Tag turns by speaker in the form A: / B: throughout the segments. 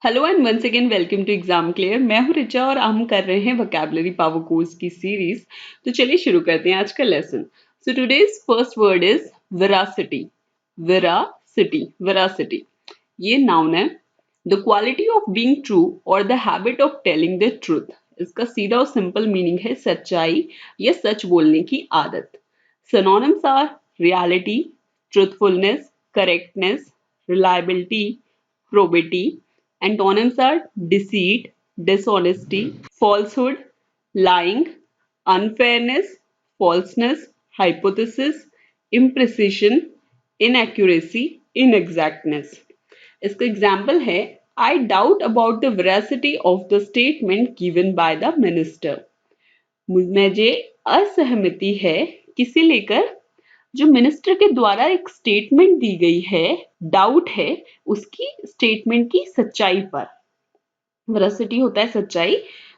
A: Hello and once again welcome to exam clear. मैं हूं रिचा और हम कर रहे हैं वोकैबुलरी पावर कोर्स की सीरीज। तो चलिए शुरू करते हैं आज का lesson. So today's first word is veracity. Veracity ये नाउन है। The quality of being true और the habit of telling the truth. इसका सीधा और सिंपल मीनिंग है सच्चाई या सच बोलने की आदत। Synonyms are reality, truthfulness, correctness, reliability, probity. Antonyms are deceit, dishonesty, falsehood, lying, unfairness, falseness, hypothesis, imprecision, inaccuracy, inexactness. इसका एग्जाम्पल है I doubt about the veracity of the statement given by the minister. मुझे असहमति है किसे लेकर जो minister के द्वारा एक स्टेटमेंट दी गई है, डाउट है उसकी स्टेटमेंट की सच्चाई पर। वेरासिटी होता है सच्चाई,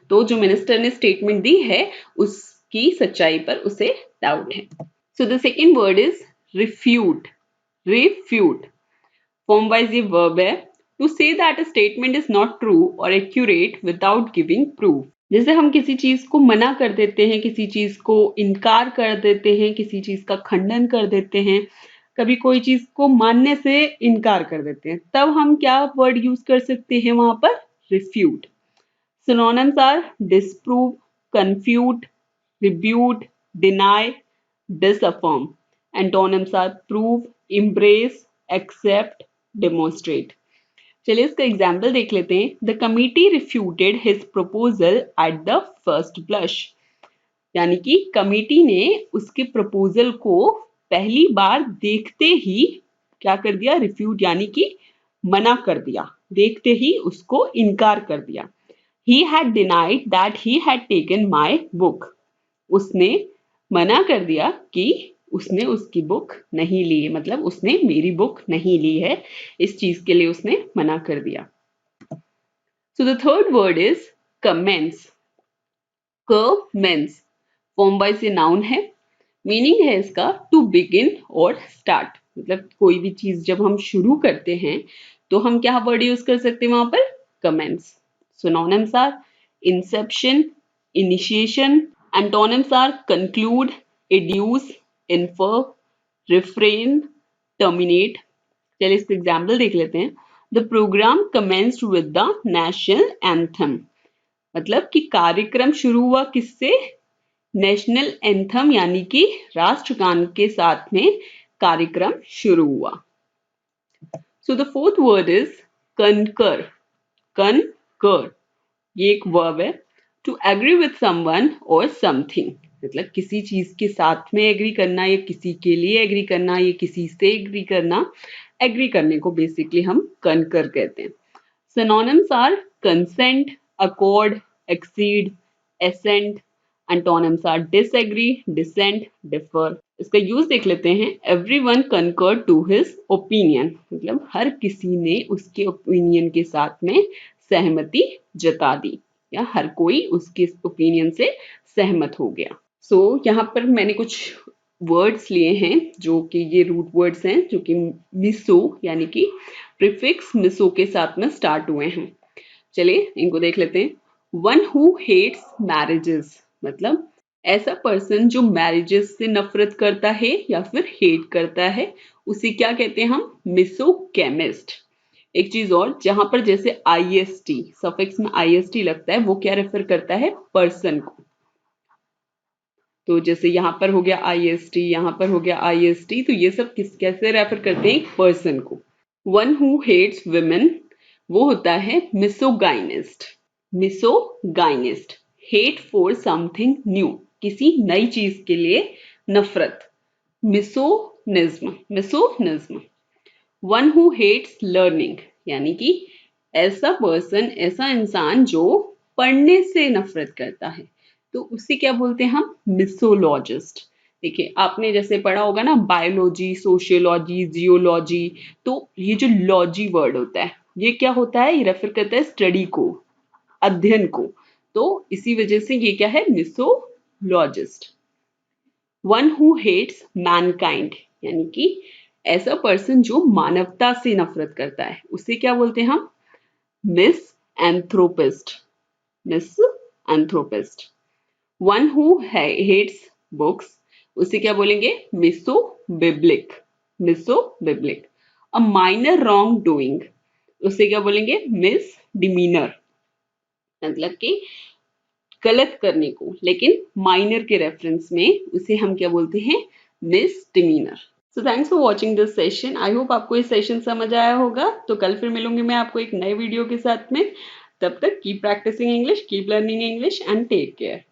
A: तो जो मिनिस्टर ने स्टेटमेंट दी है उसकी सच्चाई पर उसे डाउट है। So the second word is refute. Refute form wise ये वर्ब है to say that a statement is not true और एक्यूरेट विदाउट गिविंग प्रूफ। जैसे हम किसी चीज को मना कर देते हैं, किसी चीज को इनकार कर देते हैं, किसी चीज का खंडन कर देते हैं, कभी कोई चीज को मानने से इनकार कर देते हैं, तब हम क्या वर्ड यूज कर सकते हैं वहां पर? Refute. Synonyms are disprove, confute, rebut, deny, disaffirm. Antonyms are prove, embrace, accept, demonstrate. चलिए इसका एग्जाम्पल देख लेते हैं। The committee refuted his proposal at the first blush. यानी कि कमिटी ने उसके प्रपोजल को पहली बार देखते ही क्या कर दिया? रिफ्यूट यानी कि मना कर दिया, देखते ही उसको इनकार कर दिया। He had denied that he had taken my book. उसने मना कर दिया कि उसने उसकी बुक नहीं ली है, मतलब उसने मेरी बुक नहीं ली है, इस चीज के लिए उसने मना कर दिया। So the third word is commence. Commence form wise ये नाउन है। मीनिंग है इसका टू बिगिन और स्टार्ट। मतलब कोई भी चीज जब हम शुरू करते हैं तो हम क्या वर्ड यूज कर सकते हैं वहां पर? commence. Synonyms are inception, initiation. Antonyms are conclude, educe, infer, refrain, terminate. चलिए इसका एग्जाम्पल देख लेते हैं। The programme commenced with the national anthem. मतलब कि कार्यक्रम शुरू हुआ किससे? नेशनल एंथम यानी कि राष्ट्रगान के साथ में कार्यक्रम शुरू हुआ। So the fourth word is concur. concur ये एक वर्ब है टू एग्री विथ समवन और समथिंग। मतलब किसी चीज के साथ में एग्री करना, या किसी के लिए एग्री करना, या किसी से एग्री करना। एग्री करने को बेसिकली हम concur कहते हैं। Synonyms are consent, accord, accede, assent. Antonyms are disagree, dissent, differ. इसका यूज देख लेते हैं। Everyone concurred to his opinion. मतलब हर किसी ने उसके ओपिनियन के साथ में सहमति जता दी, या हर कोई उसके ओपिनियन से सहमत हो गया। सो यहाँ पर मैंने कुछ वर्ड्स लिए हैं जो कि ये रूट वर्ड्स हैं, जो कि मिसो यानी कि प्रीफिक्स मिसो के साथ में स्टार्ट हुए हैं। चलिए इनको देख लेते हैं। वन हु हेट्स मैरिजेस, मतलब ऐसा पर्सन जो मैरिजेस से नफरत करता है या फिर हेट करता है, उसे क्या कहते हैं हम? मिसोगैमिस्ट। एक चीज और, जहां पर जैसे आईएसटी सफिक्स में आईएसटी लगता है, वो क्या रेफर करता है? पर्सन को। तो जैसे यहाँ पर हो गया आईएसटी, यहाँ पर हो गया आईएसटी, तो ये सब किस कैसे रेफर करते हैं? पर्सन को। वन हु हेट्स विमेन वो होता है misogynist. Misogynist, hate for something new, किसी नई चीज के लिए नफरत। मिसोनिज्म, मिसोनिज्म। वन हु हेट्स लर्निंग, यानी कि ऐसा पर्सन, ऐसा इंसान जो पढ़ने से नफरत करता है, तो उसे क्या बोलते हैं हम? मिसोलॉजिस्ट। देखिए आपने जैसे पढ़ा होगा ना, बायोलॉजी, सोशियोलॉजी, जियोलॉजी, तो ये जो लॉजी वर्ड होता है, ये क्या होता है? ये रेफर करता है स्टडी को, अध्ययन को। तो इसी वजह से ये क्या है? मिसोलॉजिस्ट। वन हु हेट्स मैनकाइंड, यानी कि ऐसा पर्सन जो मानवता से नफरत करता है, उसे क्या बोलते हैं हम? Misanthropist, misanthropist. One who hates books, उसे क्या बोलेंगे? Misobiblic, misobiblic. A minor wrongdoing, उसे क्या बोलेंगे? मिस डिमीनर, मतलब कि गलत करने को, लेकिन माइनर के रेफरेंस में उसे हम क्या बोलते हैं? Miss demeanour. So thanks for watching this session. I hope आपको ये सेशन समझ आया होगा। तो कल फिर मिलूंगी मैं आपको एक नए वीडियो के साथ में। तब तक keep practising English, keep learning English and take care.